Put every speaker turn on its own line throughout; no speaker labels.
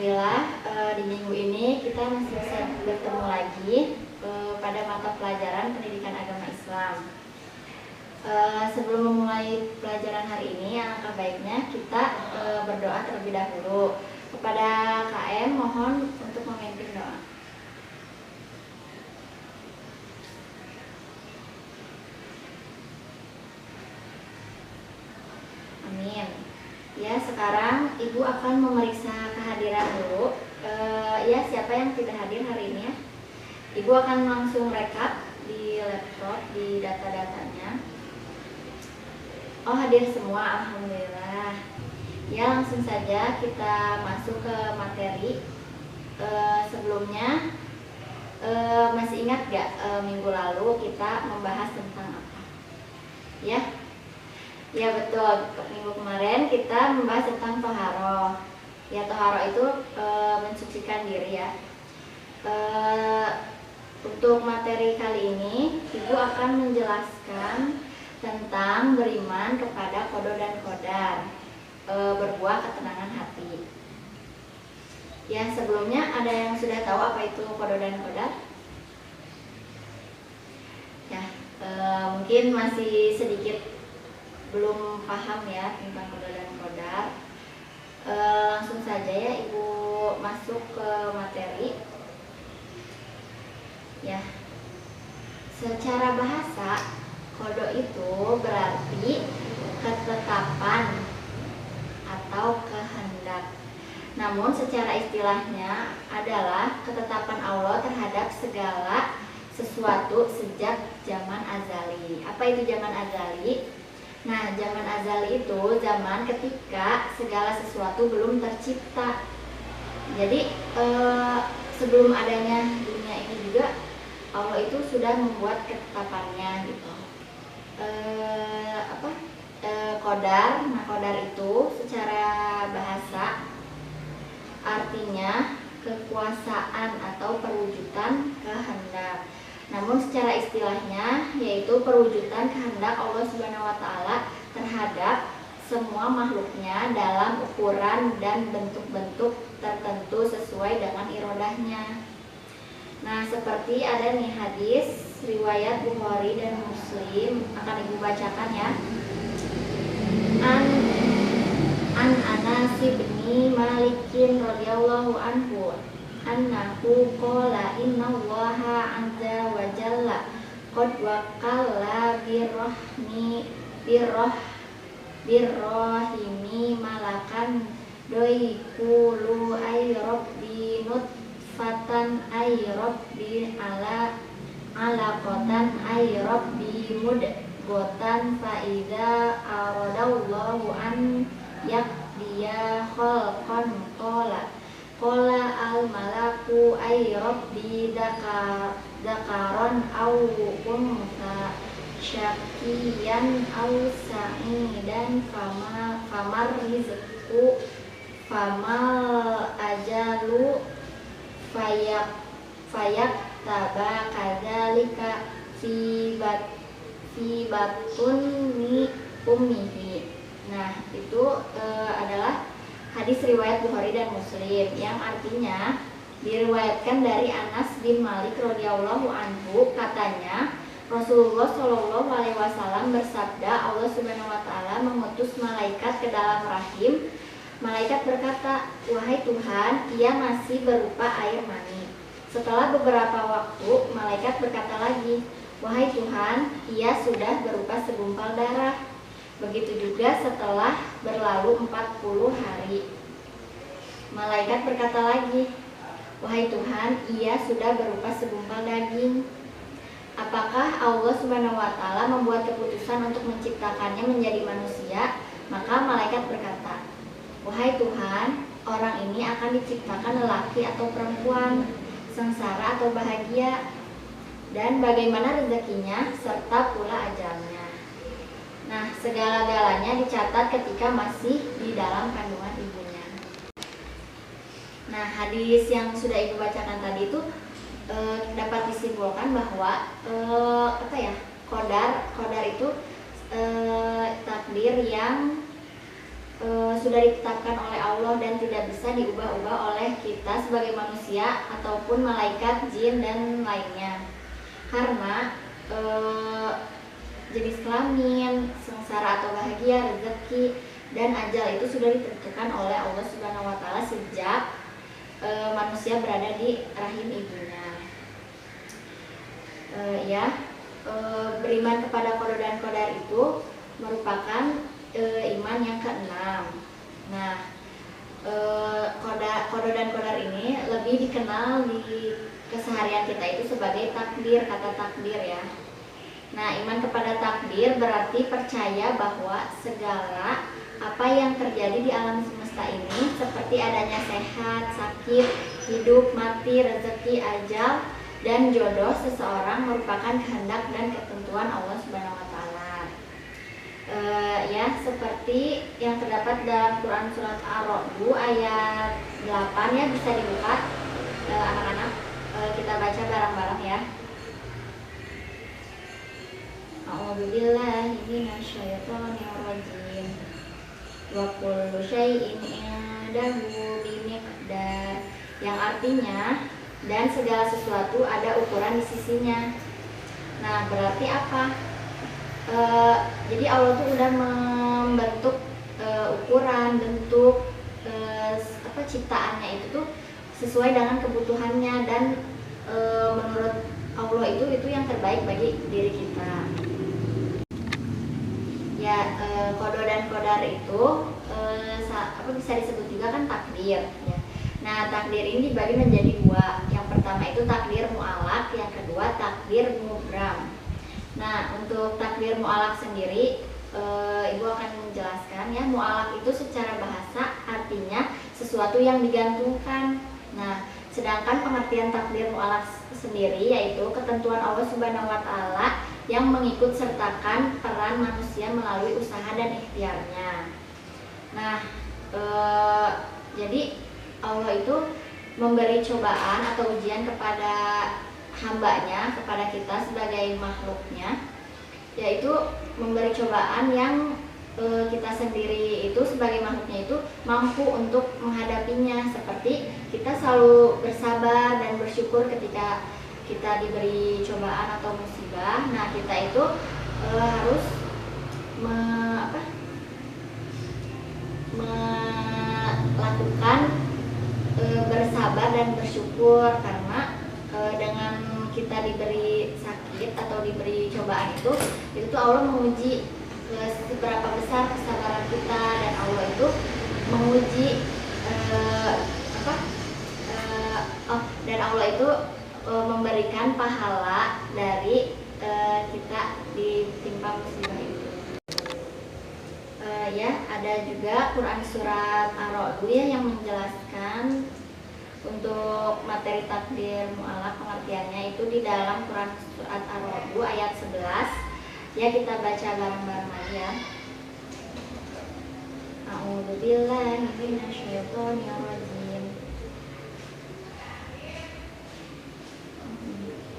Alhamdulillah di minggu ini kita masih bisa bertemu lagi pada mata pelajaran pendidikan agama Islam. Sebelum memulai pelajaran hari ini, alangkah baiknya kita berdoa terlebih dahulu. Kepada KM mohon untuk memimpin doa. Amin. Ya, sekarang Ibu akan memeriksa kehadiran dulu. Ya, siapa yang tidak hadir hari ini ya? Ibu akan langsung rekap di laptop, di data-datanya. Oh, hadir semua, alhamdulillah. Ya, langsung saja kita masuk ke materi. Sebelumnya masih ingat gak minggu lalu kita membahas tentang apa? Ya, ya betul. Minggu kemarin kita membahas tentang toharoh. Ya, toharoh itu mensucikan diri ya. Untuk materi kali ini, Ibu akan menjelaskan tentang beriman kepada qada dan qadar, berbuah ketenangan hati. Ya, sebelumnya ada yang sudah tahu apa itu qada dan qadar? Ya, mungkin masih sedikit belum paham ya tentang qada dan qadar. Langsung saja ya Ibu masuk ke materi. Ya, secara bahasa qada itu berarti ketetapan atau kehendak. Namun secara istilahnya adalah ketetapan Allah terhadap segala sesuatu sejak zaman azali. Apa itu zaman azali? Nah, zaman azali itu zaman ketika segala sesuatu belum tercipta. Jadi sebelum adanya dunia ini juga Allah itu sudah membuat ketetapannya gitu. Qadar. Nah, qadar itu secara bahasa artinya kekuasaan atau perwujudan kehendak. Namun secara istilahnya yaitu perwujudan kehendak Allah Subhanahu wa taala terhadap semua makhluknya dalam ukuran dan bentuk-bentuk tertentu sesuai dengan irodahnya. Nah, seperti ada nih hadis riwayat Bukhari dan Muslim, akan Ibu bacakan ya. An Anas bin Malikin radhiyallahu anhu annahu qala innallaha azza wa jalla qad waqala birrahimi malakan doikulu ay rabbi nutfatan ay rabbi alaqatan ay rabbi mudghatan fa idza aradallahu an yaqdiya khalqan qala al malaku ay rabbi dakaron aw unsa syakiyan aw sa'idan famar rizqu famal ajalu fayak taba kadzalika fi batun ummihi. Nah, itu adalah hadis riwayat Bukhari dan Muslim yang artinya diriwayatkan dari Anas bin Malik radhiyallahu anhu, katanya Rasulullah Shallallahu alaihi wasallam bersabda, Allah Subhanahu wa taala mengutus malaikat ke dalam rahim. Malaikat berkata, "Wahai Tuhan, ia masih berupa air mani." Setelah beberapa waktu, malaikat berkata lagi, "Wahai Tuhan, ia sudah berupa segumpal darah." Begitu juga setelah berlalu 40 hari. Malaikat berkata lagi, "Wahai Tuhan, ia sudah berupa segumpal daging." Apakah Allah Subhanahu wa taala membuat keputusan untuk menciptakannya menjadi manusia? Maka malaikat berkata, "Wahai Tuhan, orang ini akan diciptakan lelaki atau perempuan, sengsara atau bahagia, dan bagaimana rezekinya serta pula ajalnya." Nah, segala-galanya dicatat ketika masih di dalam kandungan ibunya. Nah, hadis yang sudah Ibu bacakan tadi itu dapat disimpulkan bahwa qadar itu takdir yang sudah ditetapkan oleh Allah dan tidak bisa diubah-ubah oleh kita sebagai manusia ataupun malaikat, jin dan lainnya. Karena jenis kelamin, sengsara atau bahagia, rezeki dan ajal itu sudah ditentukan oleh Allah Subhanahu wa taala sejak manusia berada di rahim ibunya. Beriman kepada qada dan qadar itu merupakan iman yang keenam. Nah, qada dan qadar ini lebih dikenal di keseharian kita itu sebagai takdir, kata takdir ya. Nah, iman kepada takdir berarti percaya bahwa segala apa yang terjadi di alam semesta ini seperti adanya sehat, sakit, hidup, mati, rezeki, ajal, dan jodoh seseorang merupakan kehendak dan ketentuan Allah Subhanahu wa taala. Seperti yang terdapat dalam Quran surat Ar-Ra'd ayat 8 ya, bisa dibuka anak-anak, kita baca bareng-bareng ya. A'udzubillahi minasyaitonir rajim. Wa kullu syai'in indahu bimiqdar, yang artinya dan segala sesuatu ada ukuran di sisinya. Nah, berarti apa? Jadi Allah tuh udah membentuk ukuran, bentuk ciptaannya itu tuh sesuai dengan kebutuhannya dan menurut Allah itu yang terbaik bagi diri kita. Qada dan qadar itu bisa disebut juga kan takdir ya. Nah, takdir ini dibagi menjadi dua. Yang pertama itu takdir mu'alaq, yang kedua takdir mubram. Nah, untuk takdir mu'alaq sendiri Ibu akan menjelaskan ya. Mu'alaq itu secara bahasa artinya sesuatu yang digantungkan. Nah, sedangkan pengertian takdir mu'alaq sendiri yaitu ketentuan Allah Subhanahu wa taala yang mengikut sertakan peran manusia melalui usaha dan ikhtiarnya. Nah, jadi Allah itu memberi cobaan atau ujian kepada hambanya, kepada kita sebagai makhluknya, yaitu memberi cobaan yang kita sendiri itu sebagai makhluknya itu mampu untuk menghadapinya. Seperti kita selalu bersabar dan bersyukur ketika kita diberi cobaan atau musibah. Nah, kita itu harus melakukan bersabar dan bersyukur, karena dengan kita diberi sakit atau diberi cobaan itu tuh Allah menguji seberapa besar kesabaran kita, dan Allah itu menguji dan Allah itu memberikan pahala dari kita ditimpa musibah itu. Ada juga Quran surat Ar-Ra'd yang menjelaskan untuk materi takdir mu'alaq, pengertiannya itu di dalam Quran surat Ar-Ra'd ayat 11. Ya, kita baca bareng-bareng lagi ya. A'udzubillahi minasyaitonir rajim.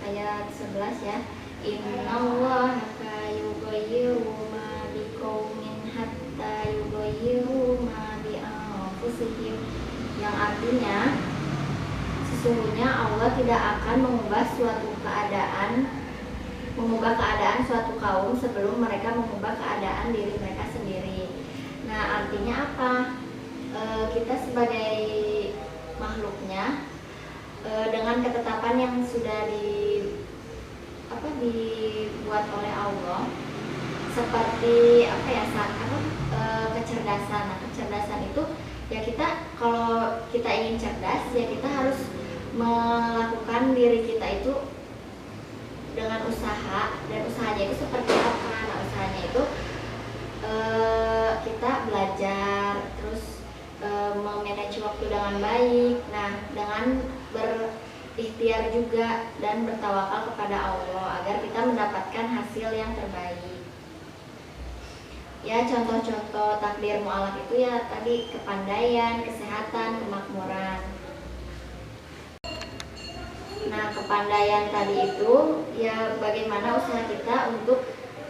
Ayat 11 ya. Innallaha yughayyiru ma biqaumin hatta yughayyiru ma bi anfusihim, yang artinya sesungguhnya Allah tidak akan mengubah keadaan suatu kaum sebelum mereka mengubah keadaan diri mereka sendiri. Nah, artinya apa? Kita sebagai makhluknya dengan ketetapan yang sudah dibuat oleh Allah, seperti kecerdasan. Nah, kecerdasan itu ya, kita kalau kita ingin cerdas ya kita harus melakukan diri kita itu dengan usaha, dan usahanya itu seperti apa? Nah, usahanya itu kita belajar, terus memanage waktu dengan baik, nah dengan berikhtiar juga dan bertawakal kepada Allah agar kita mendapatkan hasil yang terbaik. Ya, contoh-contoh takdir mu'alaq itu ya tadi kepandaian, kesehatan, kemakmuran. Nah, kepandaian tadi itu ya bagaimana usaha kita untuk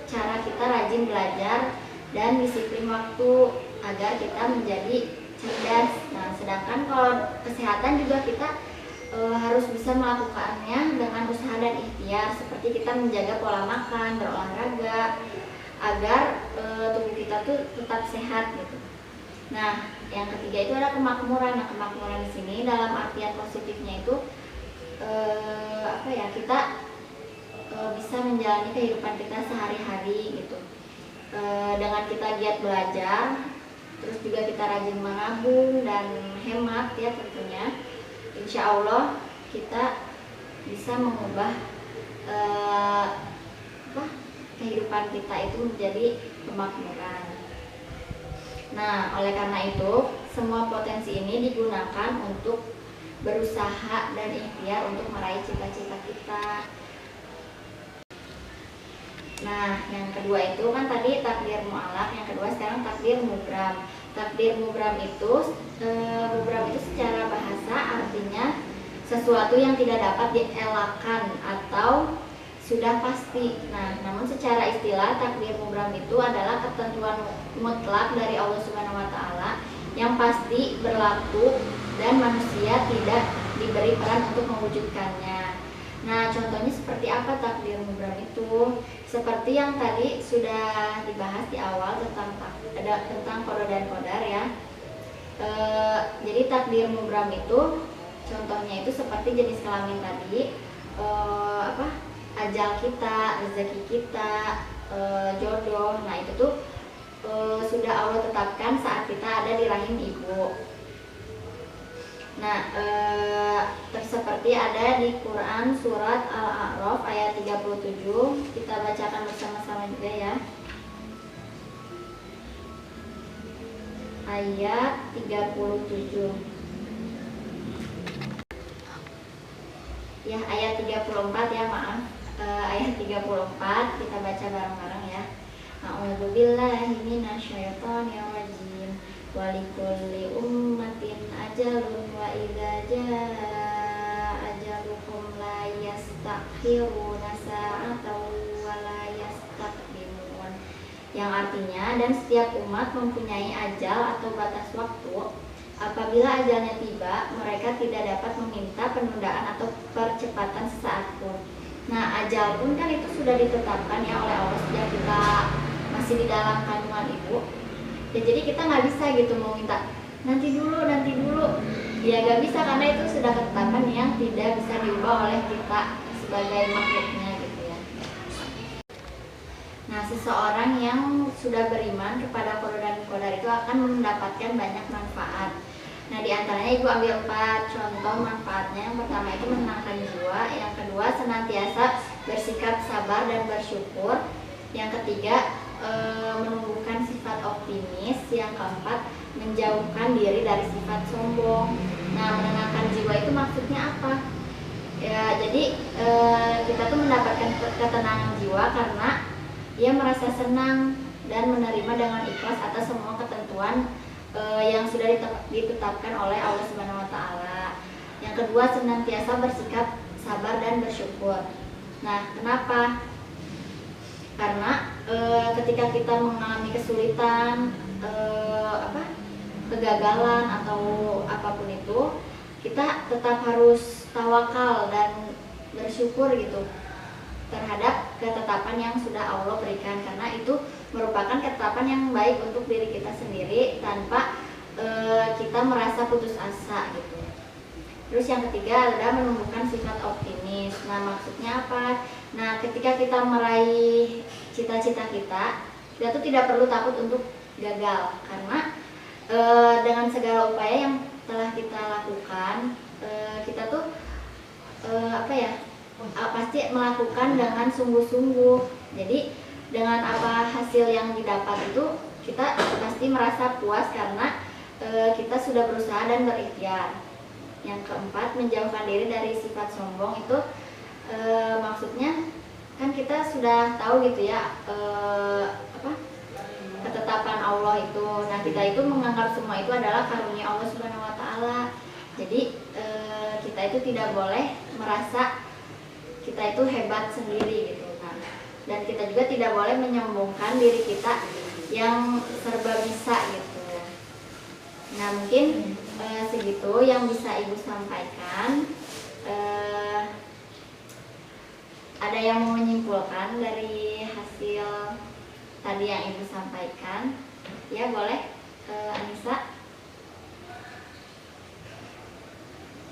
cara kita rajin belajar dan disiplin waktu agar kita menjadi cerdas. Nah, sedangkan kalau kesehatan juga kita harus bisa melakukannya dengan usaha dan ikhtiar, seperti kita menjaga pola makan, berolahraga, agar tubuh kita tuh tetap sehat gitu. Nah, yang ketiga itu ada kemakmuran. Nah, kemakmuran di sini dalam artian positifnya itu kita bisa menjalani kehidupan kita sehari-hari gitu. Dengan kita giat belajar, terus juga kita rajin menabung dan hemat ya tentunya. Insya Allah kita bisa mengubah kehidupan kita itu menjadi kemakmuran. Nah, oleh karena itu semua potensi ini digunakan untuk berusaha dan ikhtiar untuk meraih cita-cita kita. Nah, yang kedua itu kan tadi takdir mu'alaq, yang kedua sekarang takdir mubram. Takdir mubram itu secara bahasa artinya sesuatu yang tidak dapat dielakkan atau sudah pasti. Nah, namun secara istilah takdir mubram itu adalah ketentuan mutlak dari Allah Subhanahu wa taala yang pasti berlaku dan manusia tidak diberi peran untuk mewujudkannya. Nah, contohnya seperti apa takdir mubram itu? Seperti yang tadi sudah dibahas di awal tentang qada dan qadar ya. Jadi takdir mubram itu contohnya itu seperti jenis kelamin tadi, ajal kita, rezeki kita, jodoh. Nah, itu tuh sudah Allah tetapkan saat kita ada di rahim ibu. Nah, seperti ada di Quran surat Al-A'raf ayat 37. Kita bacakan bersama-sama juga ya. Ayat 37. Ya, ayat 34 ya, maaf. Ayat 34 kita baca bareng-bareng ya. A'udzubillahi minasyaitonir rajim. Walikulli ummatin ajalun wa idza jaa ajaluhum la yastakhiruna sa'atan wa la yastaqdimun. Yang artinya, dan setiap umat mempunyai ajal atau batas waktu. Apabila ajalnya tiba, mereka tidak dapat meminta penundaan atau percepatan sesaat pun. Nah, ajal pun kan itu sudah ditetapkan ya oleh Allah sejak kita masih di dalam kandungan ibu. Ya, jadi kita nggak bisa gitu mau minta nanti dulu. Ya nggak bisa, karena itu sudah ketetapan yang tidak bisa diubah oleh kita sebagai makhluknya gitu ya. Nah, seseorang yang sudah beriman kepada qada dan qadar itu akan mendapatkan banyak manfaat. Nah, diantaranya ibu ambil 4 contoh manfaatnya. Yang pertama itu menenangkan jiwa, yang kedua senantiasa bersikap sabar dan bersyukur, yang ketiga menumbuhkan sifat optimis, yang keempat menjauhkan diri dari sifat sombong. Nah, menenangkan jiwa itu maksudnya apa? Ya, jadi kita tuh mendapatkan ketenangan jiwa karena ia merasa senang dan menerima dengan ikhlas atas semua ketentuan yang sudah ditetapkan oleh Allah Subhanahu wa taala. Yang kedua, senantiasa bersikap sabar dan bersyukur. Nah, kenapa? Karena ketika kita mengalami kesulitan, kegagalan atau apapun itu, kita tetap harus tawakal dan bersyukur gitu terhadap ketetapan yang sudah Allah berikan, karena itu merupakan ketetapan yang baik untuk diri kita sendiri tanpa kita merasa putus asa gitu. Terus yang ketiga adalah menumbuhkan sifat optimis. Nah, maksudnya apa? Nah, ketika kita meraih cita-cita kita tuh tidak perlu takut untuk gagal, karena dengan segala upaya yang telah kita lakukan, kita tuh pasti melakukan dengan sungguh-sungguh. Jadi dengan apa hasil yang didapat itu kita pasti merasa puas karena kita sudah berusaha dan berikhtiar. Yang keempat, menjauhkan diri dari sifat sombong. Itu maksudnya kan kita sudah tahu gitu ya ketetapan Allah itu. Nah, kita itu menganggap semua itu adalah karunia Allah Subhanahu wa taala. Jadi kita itu tidak boleh merasa kita itu hebat sendiri gitu kan. Dan kita juga tidak boleh menyombongkan diri kita yang serba bisa gitu. Nah, mungkin segitu yang bisa Ibu sampaikan. Ada yang mau menyimpulkan dari hasil tadi yang Ibu sampaikan? Ya, boleh, Anissa.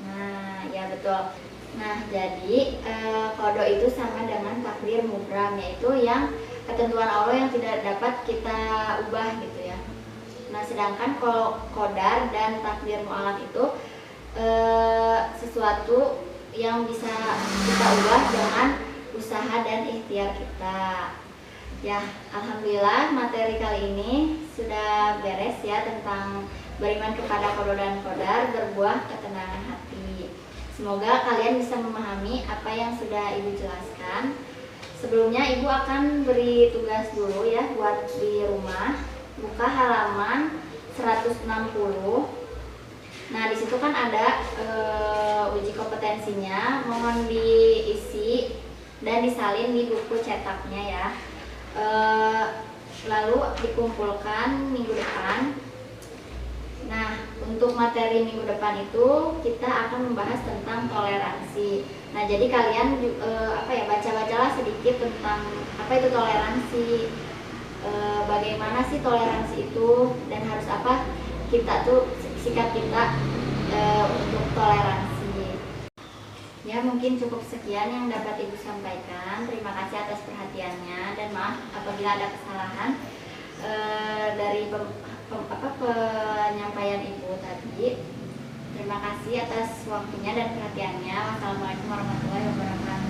Nah, ya betul. Nah, jadi qada itu sama dengan takdir mubram, yaitu yang ketentuan Allah yang tidak dapat kita ubah gitu ya. Nah, sedangkan kalau qadar dan takdir mu'allaq itu sesuatu yang bisa kita ubah dengan usaha dan ikhtiar kita. Ya, alhamdulillah materi kali ini sudah beres ya tentang beriman kepada qada dan qadar, berbuah ketenangan hati. Semoga kalian bisa memahami apa yang sudah Ibu jelaskan. Sebelumnya Ibu akan beri tugas dulu ya buat di rumah. Buka halaman 160. Nah, di situ kan ada uji kompetensinya, mohon diisi dan disalin di buku cetaknya ya. Lalu dikumpulkan minggu depan. Nah, untuk materi minggu depan itu kita akan membahas tentang toleransi. Nah, jadi kalian baca-bacalah sedikit tentang apa itu toleransi, bagaimana sih toleransi itu, dan harus apa kita tuh sikap kita untuk toleransi. Ya, mungkin cukup sekian yang dapat Ibu sampaikan. Terima kasih atas perhatiannya dan maaf apabila ada kesalahan dari penyampaian Ibu tadi. Terima kasih atas waktunya dan perhatiannya. Wassalamualaikum warahmatullahi wabarakatuh.